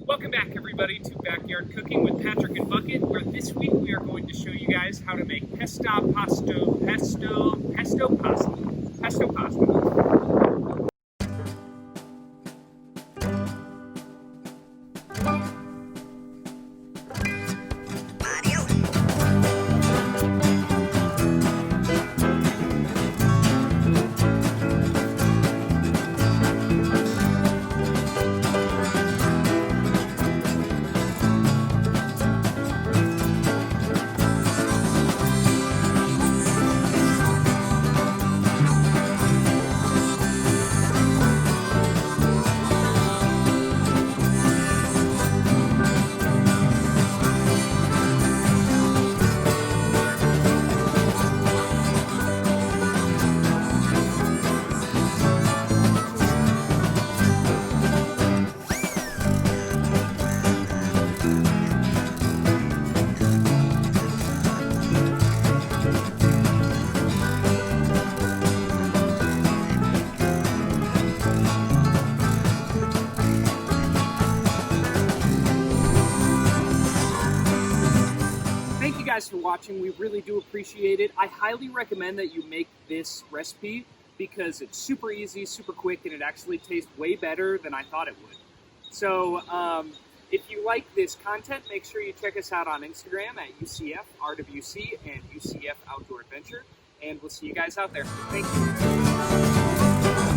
Welcome back, everybody, to Backyard Cooking with Patrick and Bucket, where this week we are going to show you guys how to make pesto pasta. Thank you guys for watching. We really do appreciate it. I highly recommend that you make this recipe because it's super easy, super quick, and it actually tastes way better than I thought it would. So if you like this content, make sure you check us out on Instagram at UCFRWC and UCF Outdoor Adventure, and we'll see you guys out there. Thank you.